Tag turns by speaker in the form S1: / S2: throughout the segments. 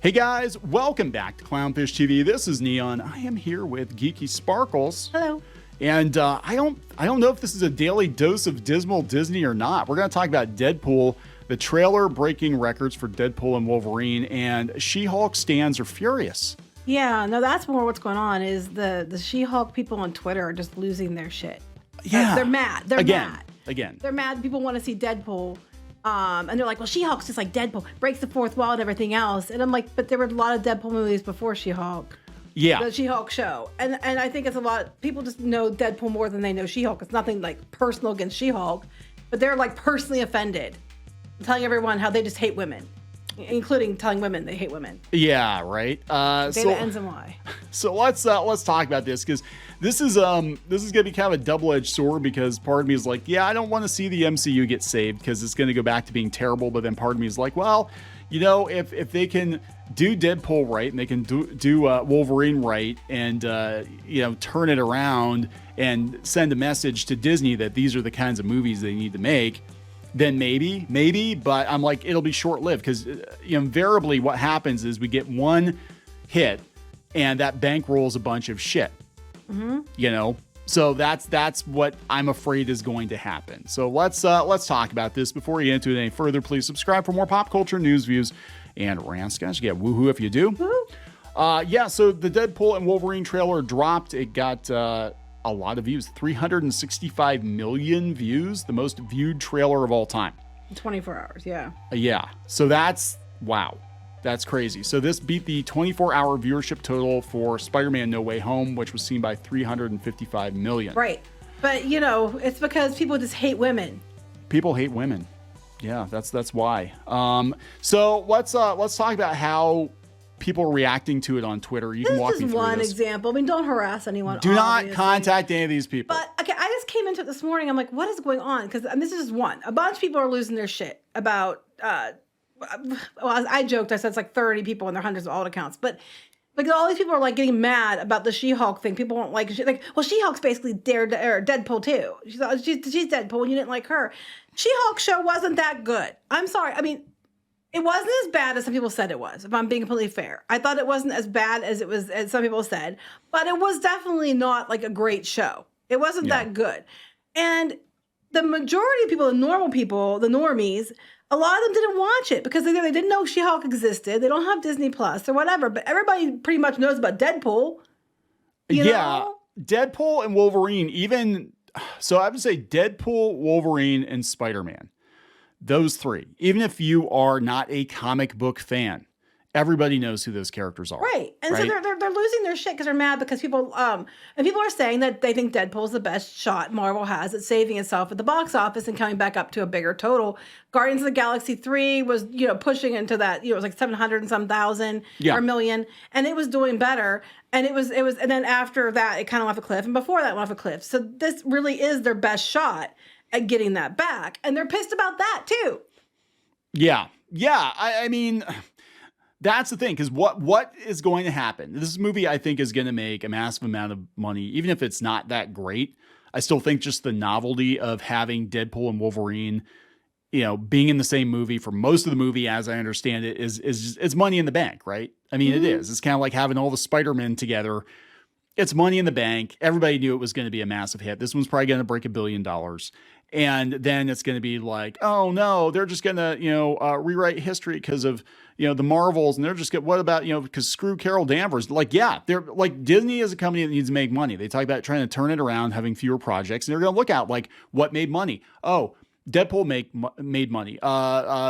S1: Hey guys, welcome back to Clownfish TV. This is Neon. I am here with Geeky Sparkles.
S2: Hello.
S1: And I don't know if this is a daily dose of dismal Disney or not. We're going to talk about Deadpool, the trailer breaking records for Deadpool and Wolverine, and She-Hulk stans are furious.
S2: Yeah, no, that's more what's going on is the She-Hulk people on Twitter are just losing their shit.
S1: Yeah.
S2: They're mad. They're mad.
S1: Again.
S2: They're mad. People want to see Deadpool. And they're like, well, She-Hulk's just like Deadpool, breaks the fourth wall and everything else. And I'm like, but there were a lot of Deadpool movies before She-Hulk.
S1: Yeah.
S2: The She-Hulk show. And I think it's a lot, people just know Deadpool more than they know She-Hulk. It's nothing like personal against She-Hulk, but they're like personally offended, telling everyone how they just hate women, including telling women they hate women.
S1: Yeah, right.
S2: Data ends and why.
S1: So let's talk about this, because this is gonna be kind of a double-edged sword, because part of me is like, yeah, I don't want to see the MCU get saved because it's gonna go back to being terrible, but then part of me is like, well, you know, if they can do Deadpool right and they can do Wolverine right and you know, turn it around and send a message to Disney that these are the kinds of movies they need to make, then maybe, but I'm like, it'll be short-lived, because you know, invariably what happens is we get one hit and that bankrolls a bunch of shit.
S2: Mm-hmm.
S1: You know, so that's what I'm afraid is going to happen. So let's talk about this. Before we get into it any further, please subscribe for more pop culture news, views, and rants. Guys, you get woohoo if you do. Yeah, so the Deadpool and Wolverine trailer dropped. It got a lot of views, 365 million views, the most viewed trailer of all time.
S2: 24 hours, yeah.
S1: Yeah, so that's, wow. That's crazy. So this beat the 24-hour viewership total for Spider-Man No Way Home, which was seen by 355 million.
S2: Right. But, you know, it's because people just hate women.
S1: People hate women. Yeah, that's why. So let's talk about how people are reacting to it on Twitter. You can walk me through this.
S2: This is one example. I mean, don't harass anyone.
S1: Do not contact any of these people.
S2: But, okay, I just came into it this morning. I'm like, what is going on? Because this is just one. A bunch of people are losing their shit about... well, I joked. I said it's like 30 people and they're hundreds of alt accounts. But like all these people are like getting mad about the She-Hulk thing. People don't like well, She-Hulk's basically Deadpool too. She's Deadpool and you didn't like her. She-Hulk show wasn't that good. I'm sorry. I mean, it wasn't as bad as some people said it was, if I'm being completely fair. I thought it wasn't as bad as it was, as some people said, but it was definitely not like a great show. It wasn't that good. And the majority of people, the normal people, the normies, a lot of them didn't watch it because they didn't know She-Hulk existed. They don't have Disney Plus or whatever, but everybody pretty much knows about Deadpool. You know?
S1: Deadpool and Wolverine, even, so I would say Deadpool, Wolverine, and Spider-Man. Those three. Even if you are not a comic book fan, everybody knows who those characters are.
S2: Right. And so they're losing their shit because they're mad because people and people are saying that they think Deadpool's the best shot Marvel has at saving itself at the box office and coming back up to a bigger total. Guardians of the Galaxy 3 was, you know, pushing into that, you know, it was like 700 and some thousand or million, and it was doing better. And it was and then after that it kind of went off a cliff, and before that went off a cliff. So this really is their best shot at getting that back. And they're pissed about that too.
S1: Yeah. Yeah. I mean, that's the thing, because what is going to happen? This movie, I think, is going to make a massive amount of money, even if it's not that great. I still think just the novelty of having Deadpool and Wolverine, you know, being in the same movie for most of the movie, as I understand it, is money in the bank, right? I mean, it is. It's kind of like having all the Spider-Men together. It's money in the bank. Everybody knew it was going to be a massive hit. This one's probably going to break $1 billion. And then it's going to be like, oh no, they're just going to, you know, rewrite history because of, you know, the Marvels. And they're just what about, you know, because screw Carol Danvers. Like, yeah, they're like, Disney is a company that needs to make money. They talk about trying to turn it around, having fewer projects, and they're going to look at like what made money. Oh, Deadpool made money.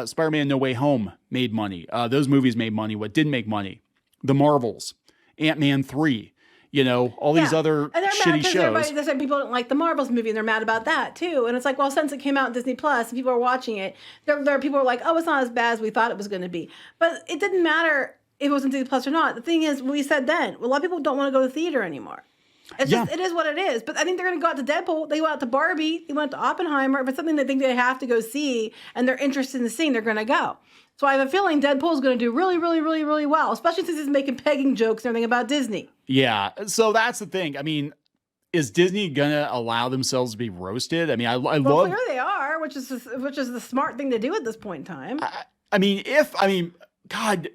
S1: Spider-Man No Way Home made money. Those movies made money. What didn't make money? The Marvels, Ant-Man 3. You know, all these other shitty shows.
S2: There's people don't like the Marvels movie, and they're mad about that too. And it's like, well, since it came out on Disney Plus, and people are watching it, there are people who are like, oh, it's not as bad as we thought it was going to be. But it didn't matter if it was on Disney Plus or not. The thing is, we said then, a lot of people don't want to go to the theater anymore. It's just, it is what it is. But I think they're going to go out to Deadpool. They went out to Barbie. They went to Oppenheimer. If it's something they think they have to go see and they're interested in seeing, they're going to go. So I have a feeling Deadpool is going to do really, really, really, really well, especially since he's making pegging jokes and everything about Disney.
S1: Yeah. So that's the thing. I mean, is Disney going to allow themselves to be roasted? I mean, I love...
S2: Well, clearly they are, which is the smart thing to do at this point in time.
S1: I mean, God,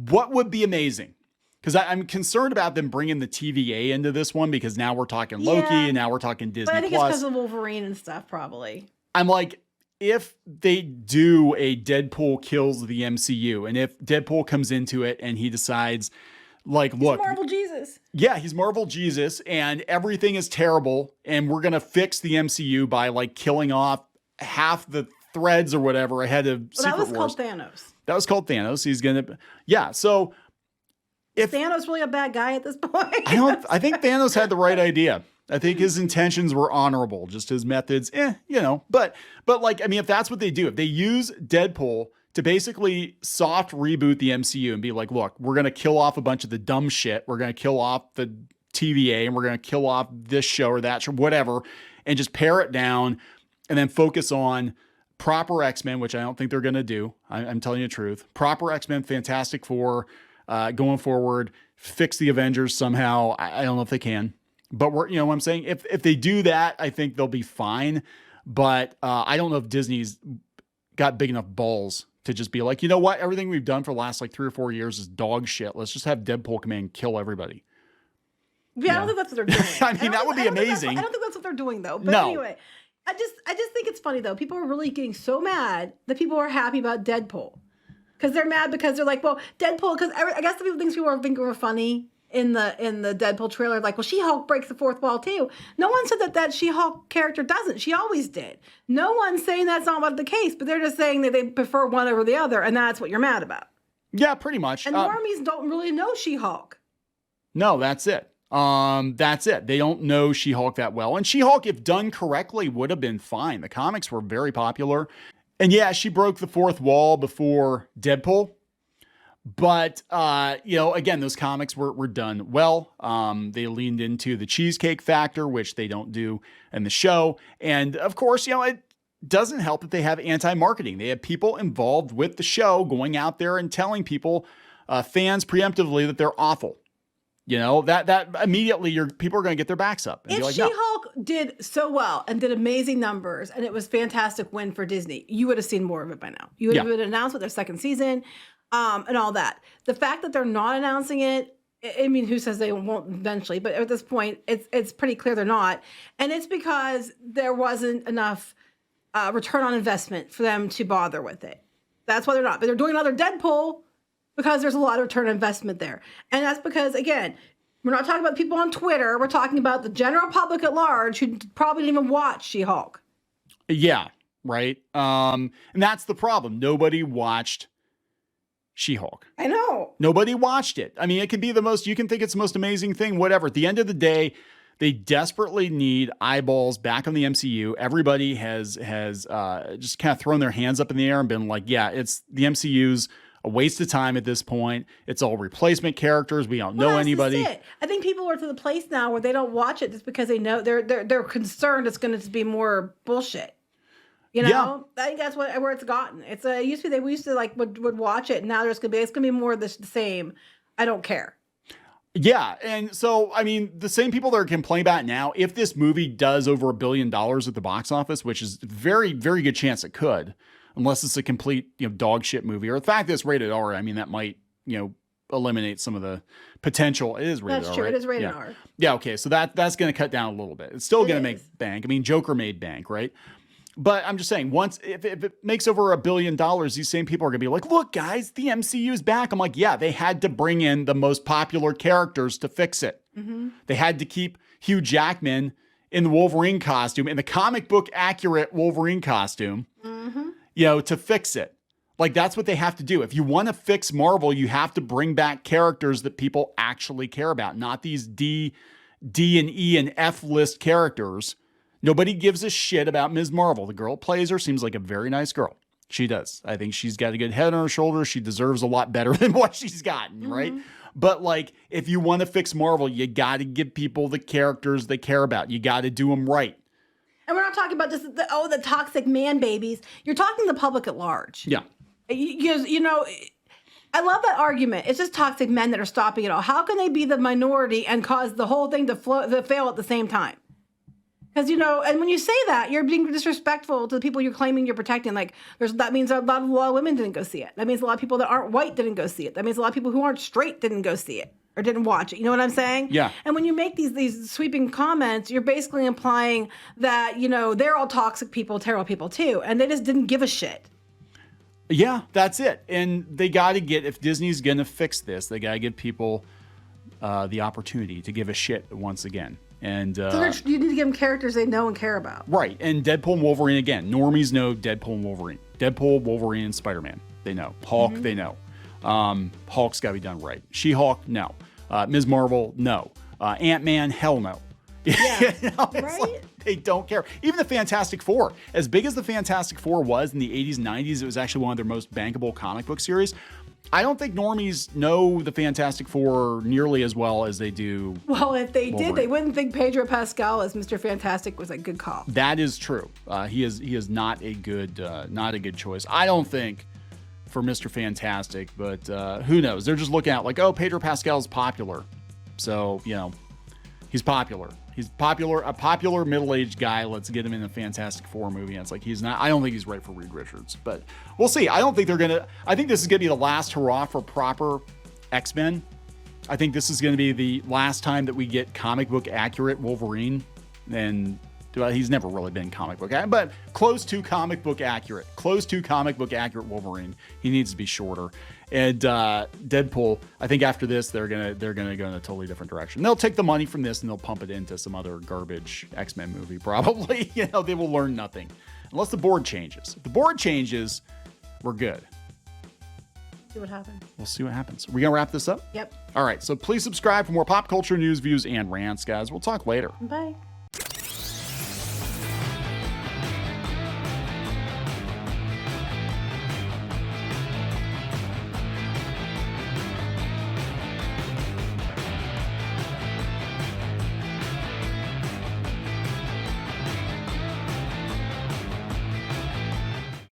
S1: what would be amazing? Because I'm concerned about them bringing the TVA into this one, because now we're talking Loki and now we're talking Disney+.
S2: But I think it's because of Wolverine and stuff, probably.
S1: I'm like, if they do a Deadpool kills the MCU, and if Deadpool comes into it and he decides, like, look,
S2: he's Marvel Jesus.
S1: Yeah, he's Marvel Jesus, and everything is terrible, and we're gonna fix the MCU by like killing off half the threads or whatever ahead of Secret Wars.
S2: That was called Thanos.
S1: That was called Thanos. He's gonna, yeah. So if
S2: Thanos really a bad guy at this point,
S1: I think Thanos had the right idea. I think his intentions were honorable, just his methods, but like, I mean, if that's what they do, if they use Deadpool to basically soft reboot the MCU and be like, look, we're going to kill off a bunch of the dumb shit. We're going to kill off the TVA and we're going to kill off this show or that show, whatever, and just pare it down and then focus on proper X-Men, which I don't think they're going to do. I'm telling you the truth. Proper X-Men, Fantastic Four, going forward, fix the Avengers somehow. I don't know if they can, but you know what I'm saying? If they do that, I think they'll be fine. But I don't know if Disney's got big enough balls to just be like, you know what? Everything we've done for the last like 3 or 4 years is dog shit. Let's just have Deadpool come in and kill everybody.
S2: Yeah, I don't think that's what they're doing.
S1: I mean, that would be amazing.
S2: I don't think that's what they're doing, though. But anyway, I just think it's funny, though. People are really getting so mad that people are happy about Deadpool. Because they're mad because they're like, well, Deadpool, because I guess the people are thinking were funny in the Deadpool trailer, like, well, She-Hulk breaks the fourth wall too. No one said that She-Hulk character doesn't. She always did. No one's saying that's not what the case, but they're just saying that they prefer one over the other, and that's what you're mad about.
S1: Yeah, pretty much.
S2: And normies don't really know She-Hulk.
S1: No, that's it. That's it. They don't know She-Hulk that well. And She-Hulk, if done correctly, would have been fine. The comics were very popular. And yeah, she broke the fourth wall before Deadpool. But, again, those comics were done well. They leaned into the cheesecake factor, which they don't do in the show. And, of course, it doesn't help that they have anti-marketing. They have people involved with the show going out there and telling people, fans preemptively, that they're awful. That immediately people are going to get their backs up. And
S2: if
S1: like,
S2: She-Hulk did so well and did amazing numbers and it was fantastic win for Disney, you would have seen more of it by now. You would have announced with their second season. And all that. The fact that they're not announcing it, I mean, who says they won't eventually? But at this point, it's pretty clear they're not. And it's because there wasn't enough return on investment for them to bother with it. That's why they're not. But they're doing another Deadpool because there's a lot of return on investment there. And that's because, again, we're not talking about people on Twitter. We're talking about the general public at large who probably didn't even watch She-Hulk.
S1: Yeah, right. And that's the problem. Nobody watched She-Hulk.
S2: I know.
S1: Nobody watched it. I mean, it can be you can think it's the most amazing thing, whatever. At the end of the day, they desperately need eyeballs back on the MCU. Everybody has just kind of thrown their hands up in the air and been like, yeah, it's the MCU's a waste of time at this point. It's all replacement characters. We don't know anybody.
S2: That's it. I think people are to the place now where they don't watch it just because they know they're concerned it's going to be more bullshit. I think that's where it's gotten. It's used to be we used to like would watch it, and now it's gonna be more of the same. I don't care.
S1: Yeah, and so I mean, the same people that are complaining about it now, if this movie does over $1 billion at the box office, which is very, very good chance it could, unless it's a complete dog shit movie, or the fact that it's rated R. I mean, that might eliminate some of the potential. It is rated R.
S2: That's true.
S1: Right?
S2: It is rated R.
S1: Yeah. Okay. So that's going to cut down a little bit. It's still going to make bank. I mean, Joker made bank, right? But I'm just saying, if it makes over $1 billion, these same people are going to be like, look, guys, the MCU is back. I'm like, yeah, they had to bring in the most popular characters to fix it. Mm-hmm. They had to keep Hugh Jackman in the Wolverine costume, in the comic book accurate Wolverine costume, to fix it. Like, that's what they have to do. If you want to fix Marvel, you have to bring back characters that people actually care about, not these D and E and F list characters. Nobody gives a shit about Ms. Marvel. The girl plays her seems like a very nice girl. She does. I think she's got a good head on her shoulders. She deserves a lot better than what she's gotten, right? But like, if you want to fix Marvel, you got to give people the characters they care about. You got to do them right.
S2: And we're not talking about just the toxic man babies. You're talking the public at large.
S1: Yeah.
S2: I love that argument. It's just toxic men that are stopping it all. How can they be the minority and cause the whole thing to fail at the same time? Because, and when you say that, you're being disrespectful to the people you're claiming you're protecting. Like, that means a lot of women didn't go see it. That means a lot of people that aren't white didn't go see it. That means a lot of people who aren't straight didn't go see it or didn't watch it. You know what I'm saying?
S1: Yeah.
S2: And when you make these sweeping comments, you're basically implying that, they're all toxic people, terrible people too. And they just didn't give a shit.
S1: Yeah, that's it. And they got to if Disney's going to fix this, they got to give people the opportunity to give a shit once again. And
S2: so you need to give them characters they know and care about.
S1: Right. And Deadpool and Wolverine, again, normies know Deadpool and Wolverine. Deadpool, Wolverine, and Spider-Man, they know. Hulk, they know. Hulk's got to be done right. She-Hulk, no. Ms. Marvel, no. Ant-Man, hell no.
S2: Yeah,
S1: right? Like, they don't care. Even the Fantastic Four, as big as the Fantastic Four was in the 80s and 90s, it was actually one of their most bankable comic book series. I don't think normies know the Fantastic Four nearly as well as they do.
S2: Well, if they
S1: Wolverine.
S2: did, they wouldn't think Pedro Pascal as Mr. Fantastic was a good call.
S1: That is true. He is not a good choice. I don't think for Mr. Fantastic, but who knows? They're just looking at like, oh, Pedro Pascal's popular, so he's popular. He's popular, a popular middle-aged guy. Let's get him in a Fantastic Four movie. And it's like, he's not, I don't think he's right for Reed Richards, but we'll see. I think this is going to be the last hurrah for proper X-Men. I think this is going to be the last time that we get comic book accurate Wolverine. And he's never really been comic book accurate, but close to comic book accurate Wolverine. He needs to be shorter. And Deadpool, I think after this, they're gonna go in a totally different direction. They'll take the money from this and they'll pump it into some other garbage X-Men movie, probably. They will learn nothing unless the board changes. If the board changes, we're good.
S2: See what happens.
S1: We'll see what happens. Are we gonna wrap this up?
S2: Yep.
S1: All right. So please subscribe for more pop culture news, views, and rants, guys. We'll talk later.
S2: Bye.